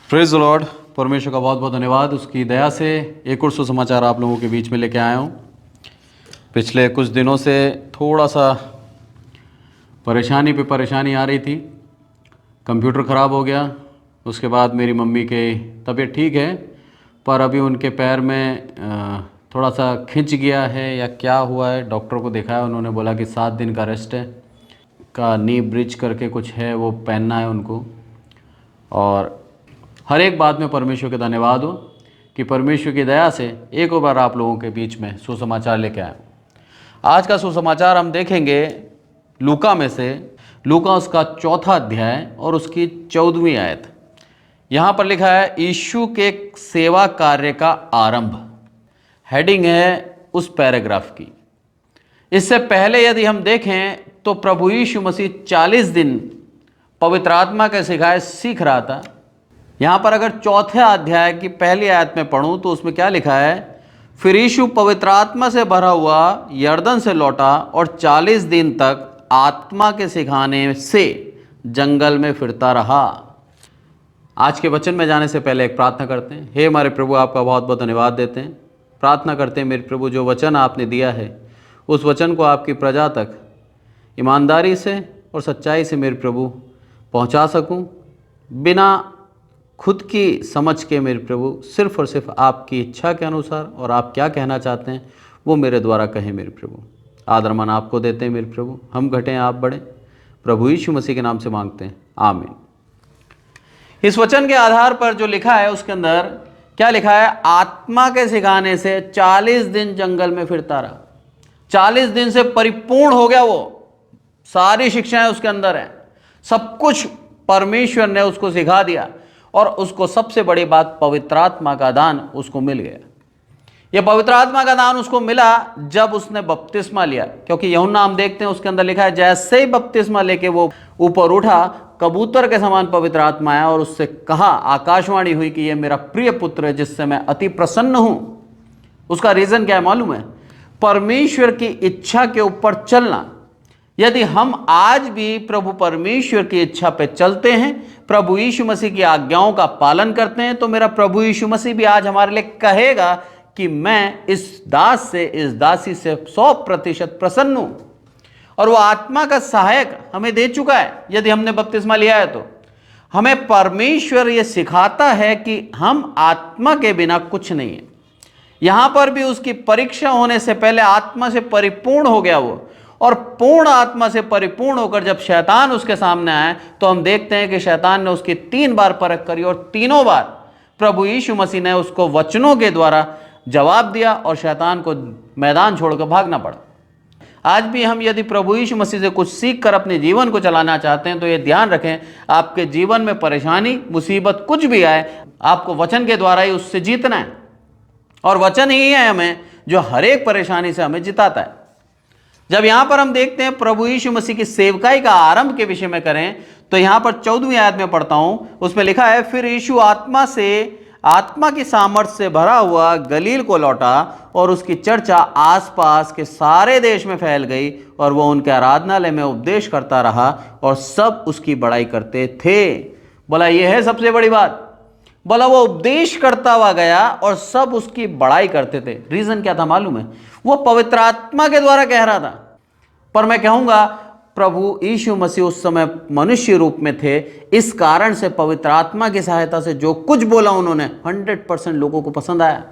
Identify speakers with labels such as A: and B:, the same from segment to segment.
A: Praise the Lord. परमेश्वर का बहुत बहुत धन्यवाद। उसकी दया से एक और सुसमाचार आप लोगों के बीच में लेके आया हूँ। पिछले कुछ दिनों से थोड़ा सा परेशानी पे परेशानी आ रही थी। कंप्यूटर ख़राब हो गया, उसके बाद मेरी मम्मी के तबीयत ठीक है, पर अभी उनके पैर में थोड़ा सा खिंच गया है या क्या हुआ है। डॉक्टर को दिखाया, उन्होंने बोला कि 7 दिन का रेस्ट है, का नी ब्रिज करके कुछ है वो पहनना है उनको। और हर एक बात में परमेश्वर के धन्यवाद हो कि परमेश्वर की दया से एक और बार आप लोगों के बीच में सुसमाचार लेके आए। आज का सुसमाचार हम देखेंगे लूका में से, लूका उसका 4था अध्याय और उसकी 14वीं आयत। यहाँ पर लिखा है यीशु के सेवा कार्य का आरंभ। हेडिंग है उस पैराग्राफ की। इससे पहले यदि हम देखें तो प्रभु यीशु मसीह 40 दिन पवित्र आत्मा के सिखाए सीख रहा था। यहाँ पर अगर 4थे अध्याय की पहली आयत में पढ़ूं तो उसमें क्या लिखा है, फिर यीशु पवित्र आत्मा से भरा हुआ यरदन से लौटा और 40 दिन तक आत्मा के सिखाने से जंगल में फिरता रहा। आज के वचन में जाने से पहले एक प्रार्थना करते हैं। हे हमारे प्रभु, आपका बहुत बहुत धन्यवाद देते हैं। प्रार्थना करते हैं मेरे प्रभु, जो वचन आपने दिया है उस वचन को आपकी प्रजा तक ईमानदारी से और सच्चाई से मेरे प्रभु पहुंचा सकूं, बिना खुद की समझ के मेरे प्रभु, सिर्फ और सिर्फ आपकी इच्छा के अनुसार और आप क्या कहना चाहते हैं वो मेरे द्वारा कहें मेरे प्रभु। आदर मान आपको देते हैं मेरे प्रभु, हम घटें आप बढ़ें, प्रभु यीशु मसीह के नाम से मांगते हैं, आमीन। इस वचन के आधार पर जो लिखा है उसके अंदर क्या लिखा है, आत्मा के सिखाने से 40 दिन जंगल में फिरता रहा। 40 दिन से परिपूर्ण हो गया वो, सारी शिक्षाएं उसके अंदर हैं, सब कुछ परमेश्वर ने उसको सिखा दिया और उसको सबसे बड़ी बात पवित्र आत्मा का दान उसको मिल गया। यह पवित्र आत्मा का दान उसको मिला जब उसने बपतिस्मा लिया, क्योंकि यूहन्ना हम देखते हैं उसके अंदर लिखा है जैसे ही बपतिस्मा लेके वो ऊपर उठा, कबूतर के समान पवित्र आत्मा आया और उससे कहा, आकाशवाणी हुई कि यह मेरा प्रिय पुत्र है जिससे मैं अति प्रसन्न हूं। उसका रीजन क्या है मालूम है? परमेश्वर की इच्छा के ऊपर चलना। यदि हम आज भी प्रभु परमेश्वर की इच्छा पे चलते हैं, प्रभु यीशु मसीह की आज्ञाओं का पालन करते हैं, तो मेरा प्रभु यीशु मसीह भी आज हमारे लिए कहेगा कि मैं इस दास से, इस दासी से 100% प्रसन्न हूं। और वो आत्मा का सहायक हमें दे चुका है। यदि हमने बपतिस्मा लिया है तो हमें परमेश्वर ये सिखाता है कि हम आत्मा के बिना कुछ नहीं है। यहां पर भी उसकी परीक्षा होने से पहले आत्मा से परिपूर्ण हो गया वो, और पूर्ण आत्मा से परिपूर्ण होकर जब शैतान उसके सामने आए तो हम देखते हैं कि शैतान ने उसकी 3 बार परख करी और तीनों बार प्रभु यीशु मसीह ने उसको वचनों के द्वारा जवाब दिया और शैतान को मैदान छोड़कर भागना पड़ा। आज भी हम यदि प्रभु यीशु मसीह से कुछ सीख कर अपने जीवन को चलाना चाहते हैं तो ये ध्यान रखें, आपके जीवन में परेशानी मुसीबत कुछ भी आए, आपको वचन के द्वारा ही उससे जीतना है। और वचन ही है हमें जो हर एक परेशानी से हमें जिताता है। जब यहां पर हम देखते हैं प्रभु यीशु मसीह की सेवकाई का आरंभ के विषय में करें तो यहां पर 14वीं आयत में पढ़ता हूं, उसमें लिखा है फिर यीशु आत्मा की सामर्थ से भरा हुआ गलील को लौटा और उसकी चर्चा आसपास के सारे देश में फैल गई और वह उनके आराधनालय में उपदेश करता रहा और सब उसकी बड़ाई करते थे। बोला यह है सबसे बड़ी बात। बोला वो उपदेश करता हुआ गया और सब उसकी बड़ाई करते थे। रीजन क्या था मालूम है? वो पवित्र आत्मा के द्वारा कह रहा था। पर मैं कहूंगा प्रभु यीशु मसीह उस समय मनुष्य रूप में थे, इस कारण से पवित्र आत्मा की सहायता से जो कुछ बोला उन्होंने 100% लोगों को पसंद आया।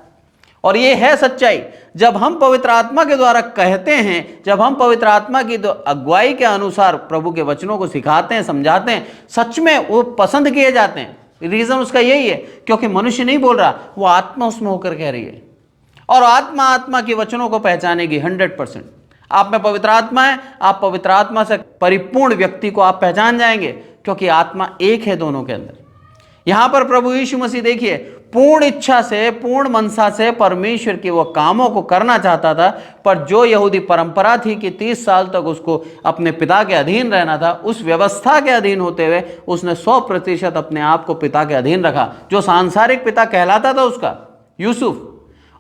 A: और ये है सच्चाई। जब हम पवित्र आत्मा के द्वारा कहते हैं, जब हम पवित्र आत्मा की अगुवाई के अनुसार प्रभु के वचनों को सिखाते हैं, समझाते हैं, सच में वो पसंद किए जाते हैं। रीजन उसका यही है क्योंकि मनुष्य नहीं बोल रहा, वो आत्मा उसमें होकर कह रही है। और आत्मा के वचनों को पहचानेगी 100%। आप में पवित्र आत्मा है, आप पवित्र आत्मा से परिपूर्ण व्यक्ति को आप पहचान जाएंगे क्योंकि आत्मा एक है दोनों के अंदर। यहां पर प्रभु यीशु मसीह देखिए पूर्ण इच्छा से, पूर्ण मनसा से परमेश्वर के वो कामों को करना चाहता था, पर जो यहूदी परंपरा थी कि 30 साल तक उसको अपने पिता के अधीन रहना था, उस व्यवस्था के अधीन होते हुए उसने 100% अपने आप को पिता के अधीन रखा। जो सांसारिक पिता कहलाता था उसका, यूसुफ।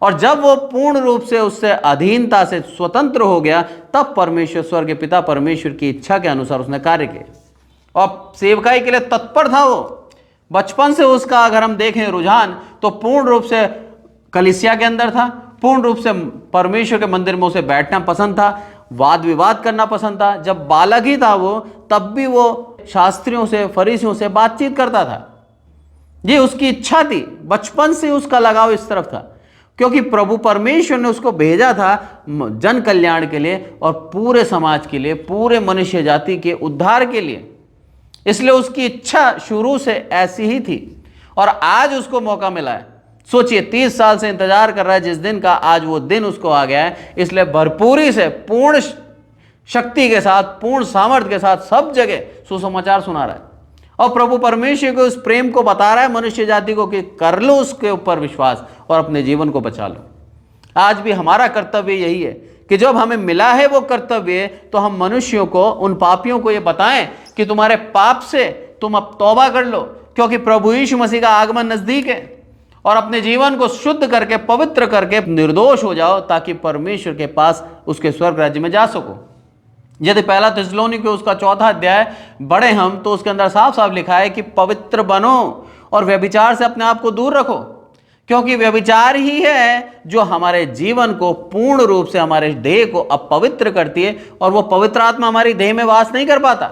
A: और जब वो पूर्ण रूप से उससे अधीनता से स्वतंत्र हो गया, तब परमेश्वर, स्वर्ग के पिता परमेश्वर की इच्छा के अनुसार उसने कार्य किया और सेवकाई के लिए तत्पर था वो। बचपन से उसका अगर हम देखें रुझान तो पूर्ण रूप से कलीसिया के अंदर था, पूर्ण रूप से परमेश्वर के मंदिर में उसे बैठना पसंद था, वाद विवाद करना पसंद था। जब बालक ही था वो, तब भी वो शास्त्रियों से, फरीसियों से बातचीत करता था। ये उसकी इच्छा थी, बचपन से उसका लगाव इस तरफ था, क्योंकि प्रभु परमेश्वर ने उसको भेजा था जन कल्याण के लिए और पूरे समाज के लिए, पूरे मनुष्य जाति के उद्धार के लिए। इसलिए उसकी इच्छा शुरू से ऐसी ही थी और आज उसको मौका मिला है। सोचिए 30 साल से इंतजार कर रहा है जिस दिन का, आज वो दिन उसको आ गया है। इसलिए भरपूरी से, पूर्ण शक्ति के साथ, पूर्ण सामर्थ्य के साथ सब जगह सुसमाचार सुना रहा है और प्रभु परमेश्वर को उस प्रेम को बता रहा है मनुष्य जाति को कि कर लो उसके ऊपर विश्वास और अपने जीवन को बचा लो। आज भी हमारा कर्तव्य यही है कि जब हमें मिला है वो कर्तव्य, तो हम मनुष्यों को, उन पापियों को ये बताएं कि तुम्हारे पाप से तुम अब तौबा कर लो, क्योंकि प्रभु यीशु मसीह का आगमन नजदीक है, और अपने जीवन को शुद्ध करके, पवित्र करके निर्दोष हो जाओ, ताकि परमेश्वर के पास, उसके स्वर्ग राज्य में जा सको। यदि पहला थिस्सलुनीके उसका 4वां अध्याय पढ़े हम, तो उसके अंदर साफ साफ लिखा है कि पवित्र बनो और व्यभिचार से अपने आप को दूर रखो, क्योंकि व्यभिचार ही है जो हमारे जीवन को पूर्ण रूप से, हमारे देह को अपवित्र करती है, और वो पवित्र आत्मा हमारी देह में वास नहीं कर पाता।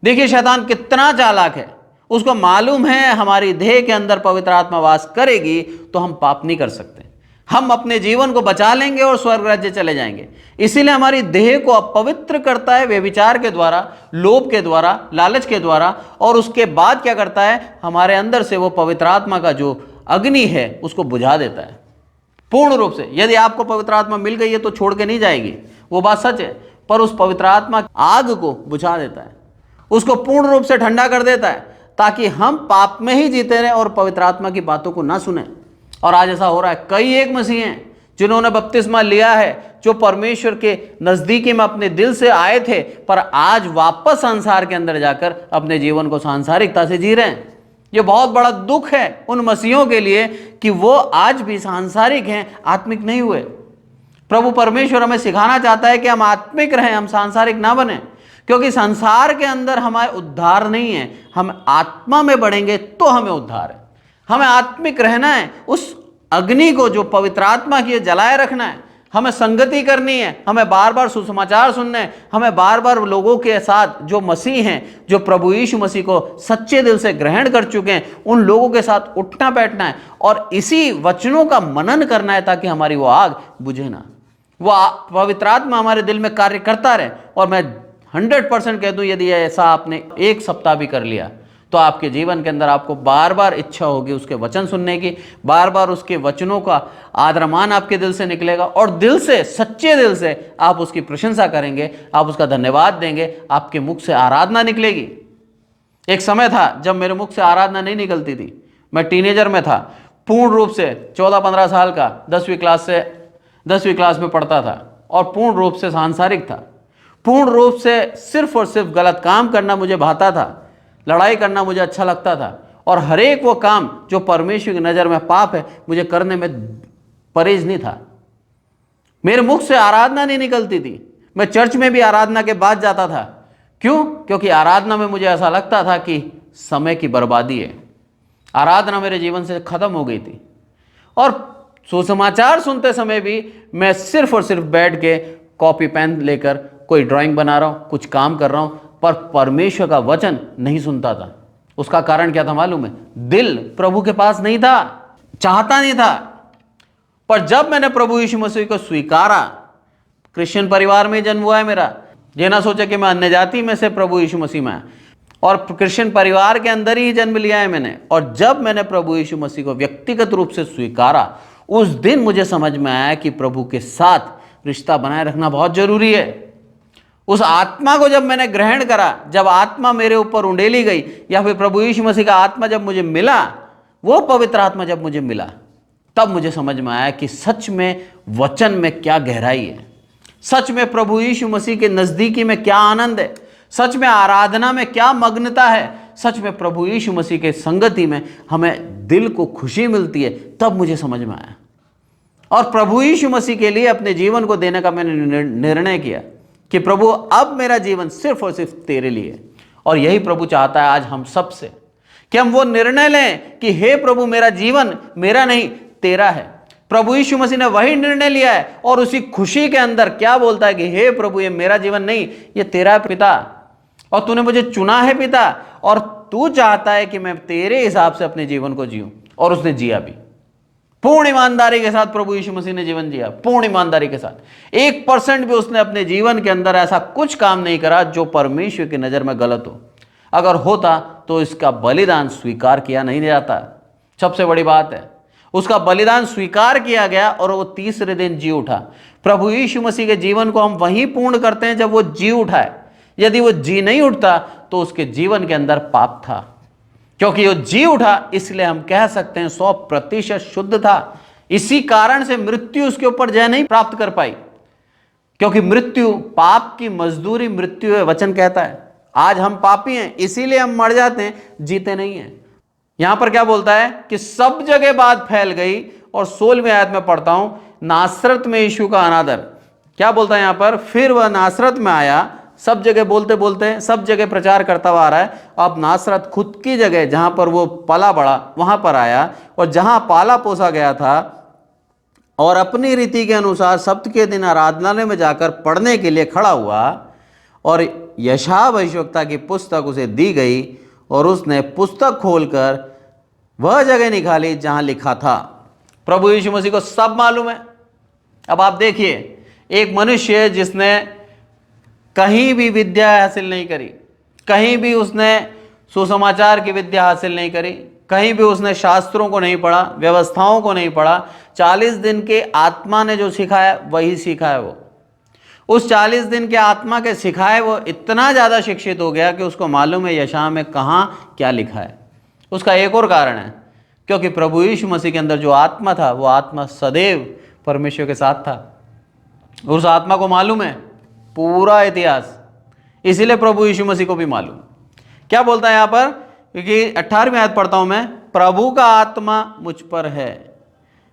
A: देखिए शैतान कितना चालाक है, उसको मालूम है हमारी देह के अंदर पवित्र आत्मा वास करेगी तो हम पाप नहीं कर सकते, हम अपने जीवन को बचा लेंगे और स्वर्ग राज्य चले जाएंगे। इसीलिए हमारी देह को अपवित्र करता है व्यभिचार के द्वारा, लोभ के द्वारा, लालच के द्वारा, और उसके बाद क्या करता है, हमारे अंदर से वो पवित्र आत्मा का जो अग्नि है उसको बुझा देता है पूर्ण रूप से। यदि आपको पवित्र आत्मा मिल गई है तो छोड़ के नहीं जाएगी, वो बात सच है, पर उस पवित्र आत्मा आग को बुझा देता है, उसको पूर्ण रूप से ठंडा कर देता है, ताकि हम पाप में ही जीते रहें और पवित्र आत्मा की बातों को ना सुने। और आज ऐसा हो रहा है, कई एक मसीह हैं जिन्होंने बपतिस्मा लिया है, जो परमेश्वर के नजदीकी में अपने दिल से आए थे, पर आज वापस संसार के अंदर जाकर अपने जीवन को सांसारिकता से जी रहे हैं। ये बहुत बड़ा दुख है उन मसीहों के लिए कि वो आज भी सांसारिक हैं, आत्मिक नहीं हुए। प्रभु परमेश्वर हमें सिखाना चाहता है कि हम आत्मिक रहें, हम सांसारिक ना बने, क्योंकि संसार के अंदर हमारे उद्धार नहीं है। हम आत्मा में बढ़ेंगे तो हमें उद्धार है। हमें आत्मिक रहना है, उस अग्नि को जो पवित्र आत्मा की जलाए रखना है, हमें संगति करनी है, हमें बार बार सुसमाचार सुनना है, हमें बार बार लोगों के साथ जो मसीह हैं, जो प्रभु यीशु मसीह को सच्चे दिल से ग्रहण कर चुके हैं, उन लोगों के साथ उठना बैठना है और इसी वचनों का मनन करना है, ताकि हमारी वो आग बुझे ना, वो पवित्र आत्मा हमारे दिल में कार्य करता रहे। और मैं 100% कह दूं, यदि ऐसा आपने 1 सप्ताह भी कर लिया तो आपके जीवन के अंदर आपको बार बार इच्छा होगी उसके वचन सुनने की, बार बार उसके वचनों का आदरमान आपके दिल से निकलेगा और दिल से, सच्चे दिल से आप उसकी प्रशंसा करेंगे, आप उसका धन्यवाद देंगे, आपके मुख से आराधना निकलेगी। एक समय था जब मेरे मुख से आराधना नहीं निकलती थी, मैं टीनेजर में था, पूर्ण रूप से 14-15 साल का, 10वीं क्लास में पढ़ता था और पूर्ण रूप से सांसारिक था, पूर्ण रूप से सिर्फ और सिर्फ गलत काम करना मुझे भाता था, लड़ाई करना मुझे अच्छा लगता था, और हर एक वो काम जो परमेश्वर की नज़र में पाप है मुझे करने में परहेज नहीं था। मेरे मुख से आराधना नहीं निकलती थी। मैं चर्च में भी आराधना के बाद जाता था। क्यों? क्योंकि आराधना में मुझे ऐसा लगता था कि समय की बर्बादी है। आराधना मेरे जीवन से खत्म हो गई थी। और सुसमाचार सुनते समय भी मैं सिर्फ और सिर्फ बैठ के कॉपी पेन लेकर कोई ड्राइंग बना रहा हूँ, कुछ काम कर रहा हूँ, पर परमेश्वर का वचन नहीं सुनता था। उसका कारण क्या था मालूम है? दिल प्रभु के पास नहीं था, चाहता नहीं था। पर जब मैंने प्रभु यीशु मसीह को स्वीकारा, क्रिश्चियन परिवार में जन्म हुआ है मेरा, ये ना सोचा कि मैं अन्य जाति में से प्रभु यीशु मसीह में आया, और क्रिश्चियन परिवार के अंदर ही जन्म लिया है मैंने। और जब मैंने प्रभु यीशु मसीह को व्यक्तिगत रूप से स्वीकारा, उस दिन मुझे समझ में आया कि प्रभु के साथ रिश्ता बनाए रखना बहुत जरूरी है। उस आत्मा को जब मैंने ग्रहण करा, जब आत्मा मेरे ऊपर उंडेली गई, या फिर प्रभु यीशु मसीह का आत्मा जब मुझे मिला, वो पवित्र आत्मा जब मुझे मिला, तब मुझे समझ में आया कि सच में वचन में क्या गहराई है, सच में प्रभु यीशु मसीह के नजदीकी में क्या आनंद है, सच में आराधना में क्या मग्नता है, सच में प्रभु यीशु मसीह के संगति में हमें दिल को खुशी मिलती है। तब मुझे समझ में आया और प्रभु यीशु मसीह के लिए अपने जीवन को देने का मैंने निर्णय किया कि प्रभु अब मेरा जीवन सिर्फ और सिर्फ तेरे लिए। और यही प्रभु चाहता है आज हम सब से, कि हम वो निर्णय लें कि हे प्रभु मेरा जीवन मेरा नहीं तेरा है। प्रभु यीशु मसीह ने वही निर्णय लिया है और उसी खुशी के अंदर क्या बोलता है कि हे प्रभु ये मेरा जीवन नहीं, ये तेरा है पिता, और तूने मुझे चुना है पिता, और तू चाहता है कि मैं तेरे हिसाब से अपने जीवन को जीऊं। और उसने जिया भी पूर्ण ईमानदारी के साथ। प्रभु यीशु मसीह ने जीवन जिया पूर्ण ईमानदारी के साथ। 1% भी उसने अपने जीवन के अंदर ऐसा कुछ काम नहीं करा जो परमेश्वर की नजर में गलत हो। अगर होता तो इसका बलिदान स्वीकार किया नहीं जाता। सबसे बड़ी बात है उसका बलिदान स्वीकार किया गया और वो तीसरे दिन जी उठा। प्रभु यीशु मसीह के जीवन को हम वहीं पूर्ण करते हैं जब वो जी उठा है। यदि वो जी नहीं उठता तो उसके जीवन के अंदर पाप था। क्योंकि वो जी उठा इसलिए हम कह सकते हैं 100% शुद्ध था। इसी कारण से मृत्यु उसके ऊपर जय नहीं प्राप्त कर पाई, क्योंकि मृत्यु, पाप की मजदूरी मृत्यु है, वचन कहता है। आज हम पापी हैं इसीलिए हम मर जाते हैं, जीते नहीं हैं। यहां पर क्या बोलता है कि सब जगह बात फैल गई, और 16वीं आयत में पढ़ता हूं, नासरत में यीशु का अनादर। क्या बोलता है यहां पर, फिर वह नासरत में आया। सब जगह बोलते बोलते सब जगह प्रचार करता हुआ आ रहा है। अब नासरत खुद की जगह जहां पर वो पला बड़ा वहां पर आया, और जहां पाला पोसा गया था, और अपनी रीति के अनुसार सप्त के दिन आराधनालय में जाकर पढ़ने के लिए खड़ा हुआ, और यशायाह भविष्यवक्ता की पुस्तक उसे दी गई, और उसने पुस्तक खोलकर वह जगह निकाली जहां लिखा था। प्रभु यीशु मसीह को सब मालूम है। अब आप देखिए, एक मनुष्य जिसने कहीं भी विद्या हासिल नहीं करी, कहीं भी उसने सुसमाचार की विद्या हासिल नहीं करी, कहीं भी उसने शास्त्रों को नहीं पढ़ा, व्यवस्थाओं को नहीं पढ़ा, 40 दिन के आत्मा ने जो सिखाया वही सीखा है। वो उस 40 दिन के आत्मा के सिखाए वो इतना ज़्यादा शिक्षित हो गया कि उसको मालूम है यशायाह में कहाँ क्या लिखा है। उसका एक और कारण है, क्योंकि प्रभु यीशु मसीह के अंदर जो आत्मा था वो आत्मा सदैव परमेश्वर के साथ था। उस आत्मा को मालूम है पूरा इतिहास, इसीलिए प्रभु यीशु मसीह को भी मालूम। क्या बोलता है यहाँ पर, क्योंकि 18वीं आयत पढ़ता हूं मैं, प्रभु का आत्मा मुझ पर है।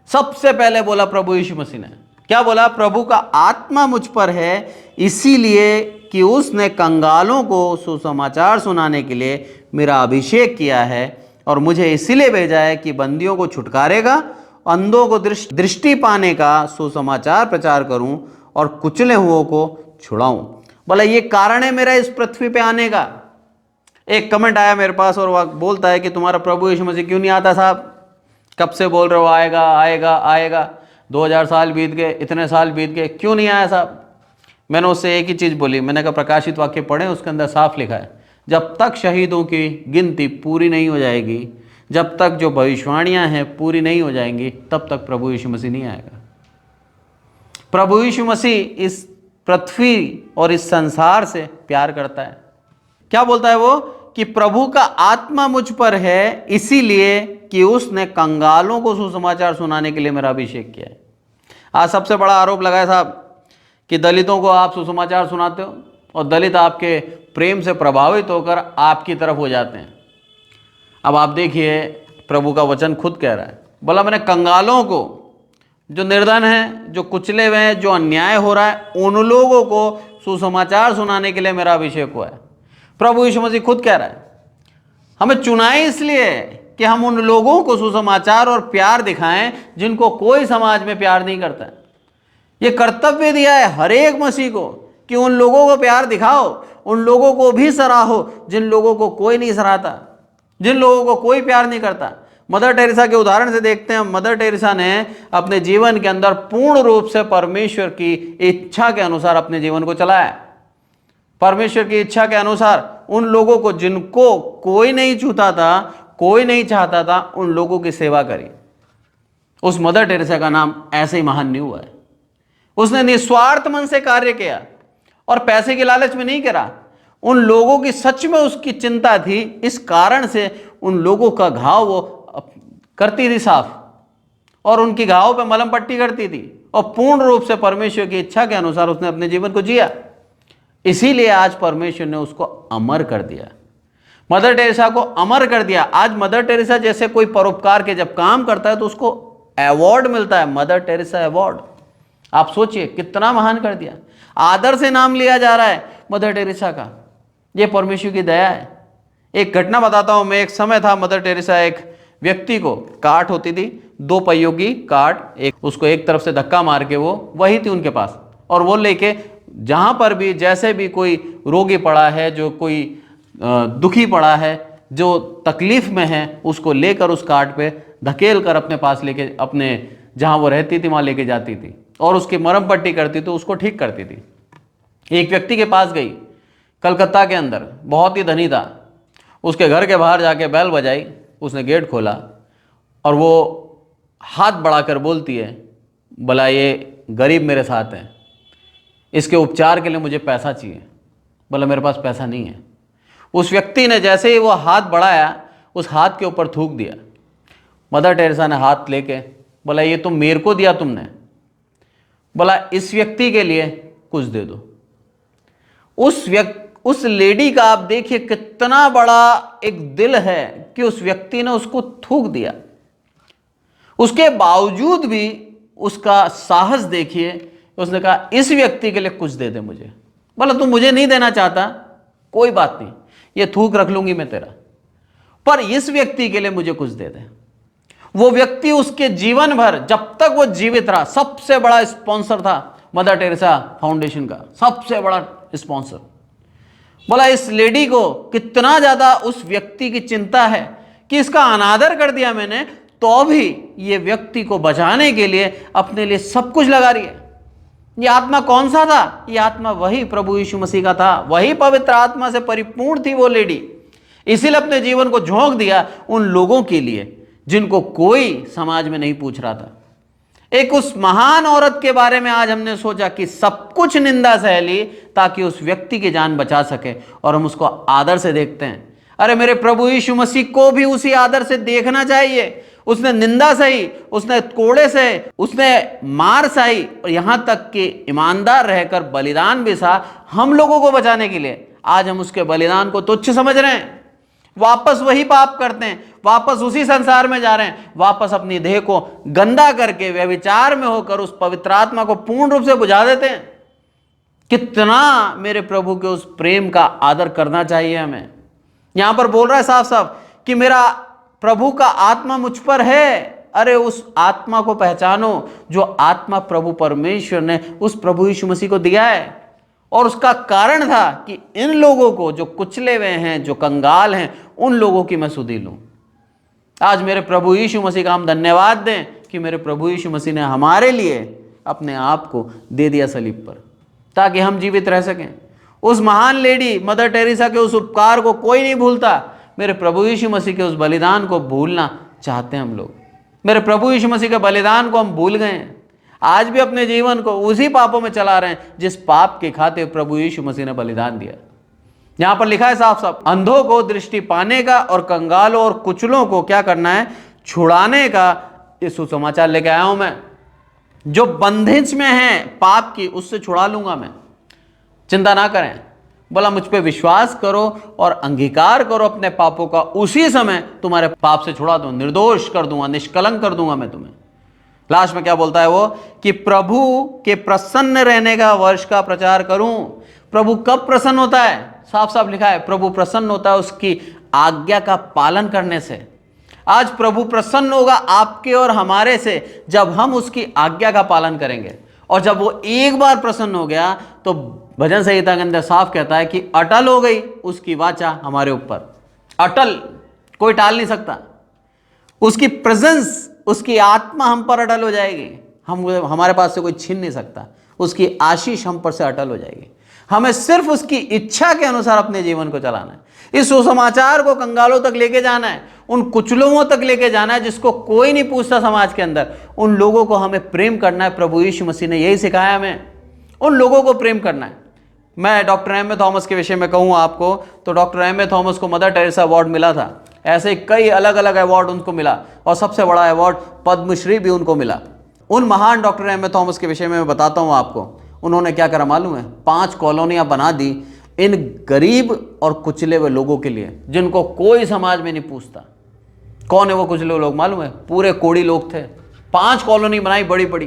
A: सबसे पहले बोला प्रभु यीशु मसीह ने, क्या बोला, प्रभु का आत्मा मुझ पर है, इसीलिए कि उसने कंगालों को सुसमाचार सुनाने के लिए मेरा अभिषेक किया है, और मुझे इसीलिए भेजा है कि बंदियों को छुटकारेगा, अंधों को दृष्टि पाने का सुसमाचार प्रचार करूं, और कुचले हुओं को छुड़ाऊं। बोला ये कारण है मेरा इस पृथ्वी पे आने का। एक कमेंट आया मेरे पास और वह बोलता है कि तुम्हारा प्रभु यीशु मसीह क्यों नहीं आता साहब, कब से बोल रहे हो आएगा आएगा आएगा, 2000 साल बीत गए, इतने साल बीत गए, क्यों नहीं आया साहब। मैंने उससे एक ही चीज़ बोली, मैंने कहा प्रकाशित वाक्य पढ़ें, उसके अंदर साफ लिखा है जब तक शहीदों की गिनती पूरी नहीं हो जाएगी, जब तक जो भविष्यवाणियाँ हैं पूरी नहीं हो जाएंगी, तब तक प्रभु यीशु मसीह नहीं आएगा। प्रभु यीशु मसीह इस पृथ्वी और इस संसार से प्यार करता है। क्या बोलता है वो, कि प्रभु का आत्मा मुझ पर है, इसीलिए कि उसने कंगालों को सुसमाचार सुनाने के लिए मेरा अभिषेक किया है। आज सबसे बड़ा आरोप लगाया साहब कि दलितों को आप सुसमाचार सुनाते हो, और दलित आपके प्रेम से प्रभावित होकर आपकी तरफ हो जाते हैं। अब आप देखिए, प्रभु का वचन खुद कह रहा है, बोला मैंने कंगालों को, जो निर्धन हैं, जो कुचले हुए हैं, जो अन्याय हो रहा है, उन लोगों को सुसमाचार सुनाने के लिए मेरा अभिषेक हुआ है। प्रभु यीशु मसीह खुद कह रहा है हमें चुना इसलिए कि हम उन लोगों को सुसमाचार और प्यार दिखाएं जिनको कोई समाज में प्यार नहीं करता है। ये कर्तव्य दिया है हर एक मसीह को कि उन लोगों को प्यार दिखाओ, उन लोगों को भी सराहो जिन लोगों को कोई नहीं सराहता, जिन लोगों को कोई प्यार नहीं करता। मदर टेरेसा के उदाहरण से देखते हैं, मदर टेरेसा ने अपने जीवन के अंदर पूर्ण रूप से परमेश्वर की इच्छा के अनुसार अपने जीवन को चलाया। परमेश्वर की इच्छा के अनुसार उन लोगों को जिनको कोई नहीं छूता था, कोई नहीं चाहता था, उन लोगों की सेवा करी। उस मदर टेरेसा का नाम ऐसे ही महान नहीं हुआ है। उसने निस्वार्थ मन से कार्य किया और पैसे के लालच में नहीं करा। उन लोगों की सच में उसकी चिंता थी, इस कारण से उन लोगों का घाव वो करती थी साफ, और उनकी घावों पे मलम पट्टी करती थी, और पूर्ण रूप से परमेश्वर की इच्छा के अनुसार उसने अपने जीवन को जिया। इसीलिए आज परमेश्वर ने उसको अमर कर दिया, मदर टेरेसा को अमर कर दिया। आज मदर टेरेसा जैसे कोई परोपकार के जब काम करता है तो उसको अवार्ड मिलता है, मदर टेरेसा अवार्ड। आप सोचिए कितना महान कर दिया, आदर से नाम लिया जा रहा है मदर टेरेसा का। ये परमेश्वर की दया है, एक घटना बताता हूं मैं। एक समय था, मदर टेरेसा एक व्यक्ति को, कार्ट होती थी 2 पहियों की कार्ट, एक उसको एक तरफ से धक्का मार के वही थी उनके पास, और वो लेके जहां पर भी जैसे भी कोई रोगी पड़ा है, जो कोई दुखी पड़ा है, जो तकलीफ में है, उसको लेकर उस कार्ट पे धकेल कर अपने पास लेके, अपने जहां वो रहती थी वहां लेके जाती थी और उसकी मरहम पट्टी करती थी, उसको ठीक करती थी। एक व्यक्ति के पास गई कलकत्ता के अंदर, बहुत ही धनी था। उसके घर के बाहर जाके बैल बजाई, उसने गेट खोला और वो हाथ बढ़ाकर बोलती है, भला ये गरीब मेरे साथ है, इसके उपचार के लिए मुझे पैसा चाहिए। बोला मेरे पास पैसा नहीं है। उस व्यक्ति ने जैसे ही वो हाथ बढ़ाया, उस हाथ के ऊपर थूक दिया। मदर टेरेसा ने हाथ लेके बोला ये तुम मेरे को दिया तुमने, बोला इस व्यक्ति के लिए कुछ दे दो। उस लेडी का आप देखिए कितना बड़ा एक दिल है कि उस व्यक्ति ने उसको थूक दिया। उसके बावजूद भी उसका साहस देखिए, उसने कहा इस व्यक्ति के लिए कुछ दे दे मुझे। बोला तू मुझे नहीं देना चाहता, कोई बात नहीं, ये थूक रख लूंगी मैं तेरा, पर इस व्यक्ति के लिए मुझे कुछ दे दे। वो व्यक्ति उसके जीवन भर, जब तक वो जीवित रहा, सबसे बड़ा स्पॉन्सर था मदर टेरेसा फाउंडेशन का, सबसे बड़ा स्पॉन्सर। बोला इस लेडी को कितना ज्यादा उस व्यक्ति की चिंता है कि इसका अनादर कर दिया मैंने, तो भी ये व्यक्ति को बचाने के लिए अपने लिए सब कुछ लगा रही है। ये आत्मा कौन सा था? ये आत्मा वही प्रभु यीशु मसीह का था, वही पवित्र आत्मा से परिपूर्ण थी वो लेडी। इसीलिए अपने जीवन को झोंक दिया उन लोगों के लिए जिनको कोई समाज में नहीं पूछ रहा था। एक उस महान औरत के बारे में आज हमने सोचा कि सब कुछ निंदा सह ली ताकि उस व्यक्ति की जान बचा सके, और हम उसको आदर से देखते हैं। अरे मेरे प्रभु यीशु मसीह को भी उसी आदर से देखना चाहिए। उसने निंदा सही, उसने कोड़े से, उसने मार सही, और यहां तक कि ईमानदार रहकर बलिदान भी सहा हम लोगों को बचाने के लिए। आज हम उसके बलिदान को तुच्छ समझ रहे हैं, वापस वही पाप करते हैं, वापस उसी संसार में जा रहे हैं, वापस अपनी देह को गंदा करके व्यभिचार में होकर उस पवित्र आत्मा को पूर्ण रूप से बुझा देते हैं। कितना मेरे प्रभु के उस प्रेम का आदर करना चाहिए हमें। यहां पर बोल रहा है साफ साफ कि मेरा प्रभु का आत्मा मुझ पर है। अरे उस आत्मा को पहचानो जो आत्मा प्रभु परमेश्वर ने उस प्रभु यीशु मसीह को दिया है, और उसका कारण था कि इन लोगों को जो कुचले हुए हैं, जो कंगाल हैं, उन लोगों की मैं सुधि लूं। आज मेरे प्रभु यीशु मसीह का हम धन्यवाद दें कि मेरे प्रभु यीशु मसीह ने हमारे लिए अपने आप को दे दिया सलीब पर, ताकि हम जीवित रह सकें। उस महान लेडी मदर टेरेसा के उस उपकार को कोई नहीं भूलता। मेरे प्रभु यीशु मसीह के उस बलिदान को भूलना चाहते हैं हम लोग। मेरे प्रभु यीशु मसीह के बलिदान को हम भूल गए हैं। आज भी अपने जीवन को उसी पापों में चला रहे हैं जिस पाप के खातिर प्रभु यीशु मसीह ने बलिदान दिया। यहां पर लिखा है साफ साफ, अंधों को दृष्टि पाने का और कंगालों और कुचलों को क्या करना है? छुड़ाने का ये सुसमाचार लेके आया हूं मैं। जो बंधेज में है पाप की, उससे छुड़ा लूंगा मैं, चिंता ना करें। बोला मुझ पे विश्वास करो और अंगीकार करो अपने पापों का, उसी समय तुम्हारे पाप से छुड़ा दूं, निर्दोष कर दूंगा, निष्कलंक कर दूंगा मैं तुम्हें। लास्ट में क्या बोलता है वो कि प्रभु के प्रसन्न रहने का वर्ष का प्रचार करूं। प्रभु कब प्रसन्न होता है? साफ साफ लिखा है, प्रभु प्रसन्न होता है उसकी आज्ञा का पालन करने से। आज प्रभु प्रसन्न होगा आपके और हमारे से जब हम उसकी आज्ञा का पालन करेंगे। और जब वो एक बार प्रसन्न हो गया तो भजन संहिता के अंदर साफ कहता है कि अटल हो गई उसकी वाचा हमारे ऊपर। अटल, कोई टाल नहीं सकता। उसकी प्रेजेंस, उसकी आत्मा हम पर अटल हो जाएगी। हमारे पास से कोई छीन नहीं सकता। उसकी आशीष हम पर से अटल हो जाएगी। हमें सिर्फ उसकी इच्छा के अनुसार अपने जीवन को चलाना है। इस सुसमाचार को कंगालों तक लेके जाना है, उन कुचलों तक लेके जाना है जिसको कोई नहीं पूछता समाज के अंदर। उन लोगों को हमें प्रेम करना है। प्रभु यीशु मसीह ने यही सिखाया हमें, उन लोगों को प्रेम करना है। मैं डॉक्टर एम.ए. थॉमस के विषय में कहूँ आपको तो डॉक्टर एम.ए. थॉमस को मदर टेरेसा अवार्ड मिला था। ऐसे कई अलग अलग अवार्ड उनको मिला और सबसे बड़ा अवार्ड पद्मश्री भी उनको मिला। उन महान डॉक्टर एम.ए. थॉमस के विषय में मैं बताता हूँ आपको। उन्होंने क्या करा मालूम है? 5 कॉलोनियाँ बना दी इन गरीब और कुचले हुए लोगों के लिए जिनको कोई समाज में नहीं पूछता। कौन है वो कुचले हुए लोग मालूम है? पूरे कोड़ी लोग थे। 5 कॉलोनी बनाई बड़ी बड़ी,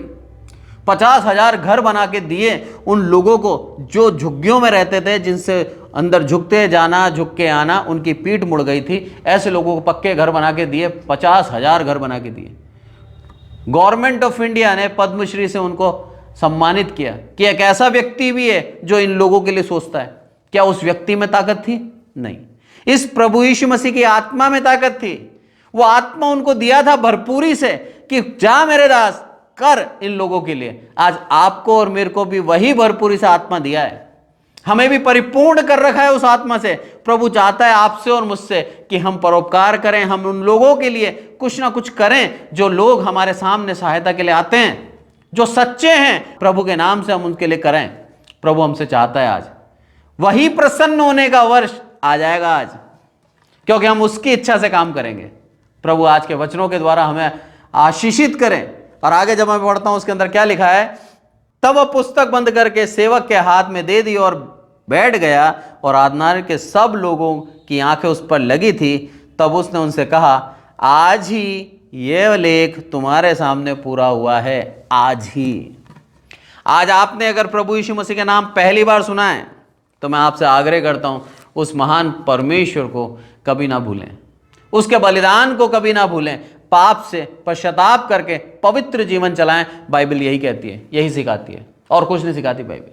A: 50,000 घर बना के दिए उन लोगों को जो झुग्गियों में रहते थे, जिनसे अंदर झुकते जाना झुक के आना, उनकी पीठ मुड़ गई थी। ऐसे लोगों को पक्के घर बना के दिए, 50,000 घर बना के दिए। गवर्नमेंट ऑफ इंडिया ने पद्मश्री से उनको सम्मानित किया कि एक ऐसा व्यक्ति भी है जो इन लोगों के लिए सोचता है। क्या उस व्यक्ति में ताकत थी? नहीं, इस प्रभु यीशु मसीह की आत्मा में ताकत थी। वो आत्मा उनको दिया था भरपूरी से कि जा मेरे दास, कर इन लोगों के लिए। आज आपको और मेरे को भी वही भरपूरी से आत्मा दिया है, हमें भी परिपूर्ण कर रखा है उस आत्मा से। प्रभु चाहता है आपसे और मुझसे कि हम परोपकार करें, हम उन लोगों के लिए कुछ ना कुछ करें जो लोग हमारे सामने सहायता के लिए आते हैं, जो सच्चे हैं प्रभु के नाम से, हम उनके लिए करें। प्रभु हमसे चाहता है आज वही प्रसन्न होने का वर्ष आ जाएगा आज, क्योंकि हम उसकी इच्छा से काम करेंगे। प्रभु आज के वचनों के द्वारा हमें आशीषित करें। और आगे जब मैं पढ़ता हूं उसके अंदर क्या लिखा है, तब वह पुस्तक बंद करके सेवक के हाथ में दे दी और बैठ गया, और आराधनालय के सब लोगों की आंखें उस पर लगी थी। तब उसने उनसे कहा, आज ही यह लेख तुम्हारे सामने पूरा हुआ है। आज ही, आज आपने अगर प्रभु यीशु मसीह के नाम पहली बार सुना है तो मैं आपसे आग्रह करता हूं, उस महान परमेश्वर को कभी ना भूलें, उसके बलिदान को कभी ना भूलें। पाप से पश्चाताप करके पवित्र जीवन चलाएं। बाइबल यही कहती है, यही सिखाती है, और कुछ नहीं सिखाती बाइबल।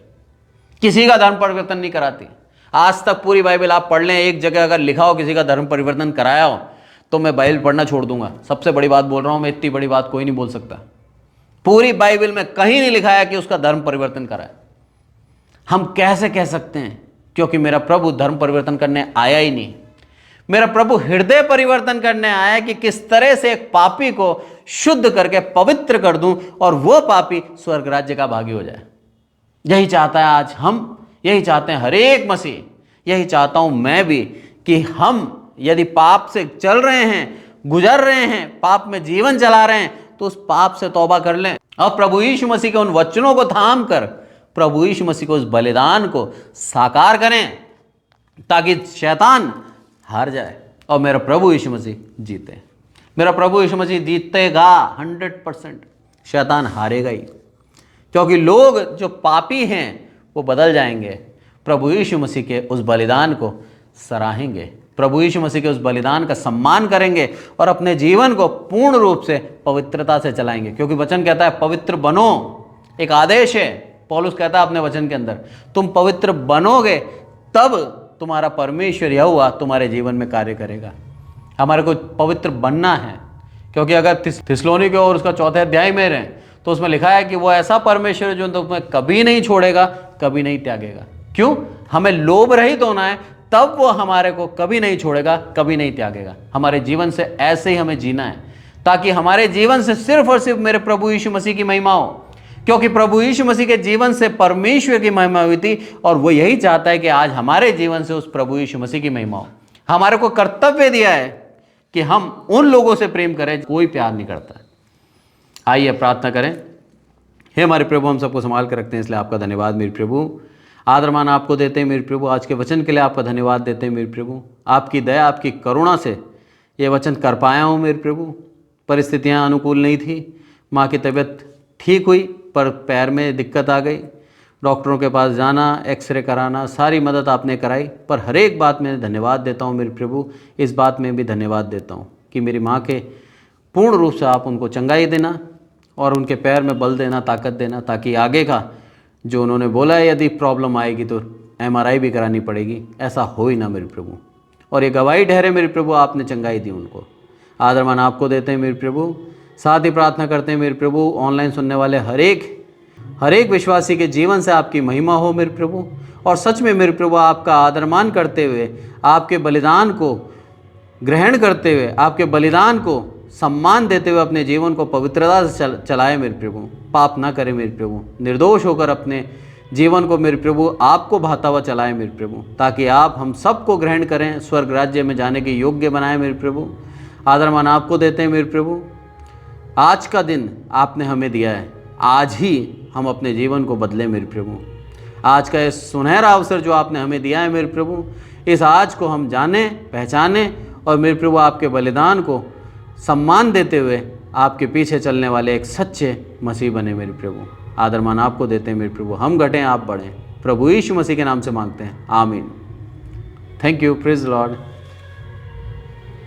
A: किसी का धर्म परिवर्तन नहीं कराती। आज तक पूरी बाइबल आप पढ़ लें, एक जगह अगर लिखा हो किसी का धर्म परिवर्तन कराया हो तो मैं बाइबल पढ़ना छोड़ दूंगा। सबसे बड़ी बात बोल रहा हूं मैं, इतनी बड़ी बात कोई नहीं बोल सकता। पूरी बाइबल में कहीं नहीं लिखा है कि उसका धर्म परिवर्तन कराया। हम कैसे कह सकते हैं? क्योंकि मेरा प्रभु धर्म परिवर्तन करने आया ही नहीं। मेरा प्रभु हृदय परिवर्तन करने आया है कि किस तरह से एक पापी को शुद्ध करके पवित्र कर दूं और वो पापी स्वर्ग राज्य का भागी हो जाए। यही चाहता है आज हम, यही चाहते हैं हर एक मसीह, यही चाहता हूं मैं भी, कि हम यदि पाप से चल रहे हैं, गुजर रहे हैं, पाप में जीवन चला रहे हैं, तो उस पाप से तौबा कर लें और प्रभु यीशु मसीह के उन वचनों को थाम कर प्रभु यीशु मसीह को, उस बलिदान को साकार करें, ताकि शैतान हार जाए और मेरा प्रभु यीशु मसीह जीते। मेरा प्रभु यीशु मसीह जीतेगा 100%, शैतान हारेगा ही। क्योंकि लोग जो पापी हैं वो बदल जाएंगे, प्रभु यीशु मसीह के उस बलिदान को सराहेंगे, प्रभु यीशु मसीह के उस बलिदान का सम्मान करेंगे और अपने जीवन को पूर्ण रूप से पवित्रता से चलाएंगे। क्योंकि वचन कहता है पवित्र बनो, एक आदेश है। पौलुस कहता है अपने वचन के अंदर, तुम पवित्र बनोगे तब तुम्हारा परमेश्वर यहोवा तुम्हारे जीवन में कार्य करेगा। हमारे को पवित्र बनना है, क्योंकि अगर थिस्सलुनीके और उसका 4 अध्याय में रहें तो उसमें लिखा है कि वो ऐसा परमेश्वर है जो तुम्हें कभी नहीं छोड़ेगा, कभी नहीं त्यागेगा। क्यों? हमें लोभ रहित होना है, तब वो हमारे को कभी नहीं छोड़ेगा, कभी नहीं त्यागेगा। हमारे जीवन से ऐसे ही हमें जीना है, ताकि हमारे जीवन से सिर्फ और सिर्फ मेरे प्रभु यीशु मसीह की महिमा हो। क्योंकि प्रभु यीशु मसीह के जीवन से परमेश्वर की महिमा हुई थी, और वो यही चाहता है कि आज हमारे जीवन से उस प्रभु यीशु मसीह की महिमा हो। हमारे को कर्तव्य दिया है कि हम उन लोगों से प्रेम करें कोई प्यार नहीं करता। आइए प्रार्थना करें। हे हमारे प्रभु, हम सबको संभाल कर रखते हैं, इसलिए आपका धन्यवाद मेरे प्रभु। आदर मान आपको देते हैं मेरे प्रभु। आज के वचन के लिए आपका धन्यवाद देते हैं मेरे प्रभु। आपकी दया, आपकी करुणा से ये वचन कर पाया हूँ मेरे प्रभु। परिस्थितियाँ अनुकूल नहीं थी, माँ की तबीयत ठीक हुई पर पैर में दिक्कत आ गई, डॉक्टरों के पास जाना, एक्सरे कराना, सारी मदद आपने कराई, पर हर एक बात में धन्यवाद देता हूँ मेरे प्रभु। इस बात में भी धन्यवाद देता हूँ कि मेरी माँ के पूर्ण रूप से आप उनको चंगाई देना और उनके पैर में बल देना, ताकत देना, ताकि आगे का जो उन्होंने बोला है यदि प्रॉब्लम आएगी तो MRI भी करानी पड़ेगी, ऐसा हो ही ना मेरे प्रभु। और ये गवाही ठहरे मेरे प्रभु, आपने चंगाई दी उनको। आदर मान आपको देते हैं मेरे प्रभु। साथ ही प्रार्थना करते हैं मेरे प्रभु, ऑनलाइन सुनने वाले हर एक विश्वासी के जीवन से आपकी महिमा हो मेरे प्रभु। और सच में मेरे प्रभु आपका आदरमान करते हुए, आपके बलिदान को ग्रहण करते हुए, आपके बलिदान को सम्मान देते हुए अपने जीवन को पवित्रता से चलाए मेरे प्रभु। पाप ना करें मेरे प्रभु, निर्दोष होकर अपने जीवन को मेरे प्रभु आपको भाता हुआ चलाए मेरे प्रभु, ताकि आप हम सबको ग्रहण करें, स्वर्ग राज्य में जाने के योग्य बनाए मेरे प्रभु। आदर मान आपको देते हैं मेरे प्रभु। आज का दिन आपने हमें दिया है, आज ही हम अपने जीवन को बदलें मेरे प्रभु। आज का ये सुनहरा अवसर जो आपने हमें दिया है मेरे प्रभु, इस आज को हम जाने, पहचाने और मेरे प्रभु आपके बलिदान को सम्मान देते हुए आपके पीछे चलने वाले एक सच्चे मसीह बने मेरे प्रभु। आदर मान आपको देते हैं मेरे प्रभु। हम घटें, आप बढ़ें, प्रभु यीशु मसीह के नाम से मांगते हैं, आमीन। Thank you, praise Lord.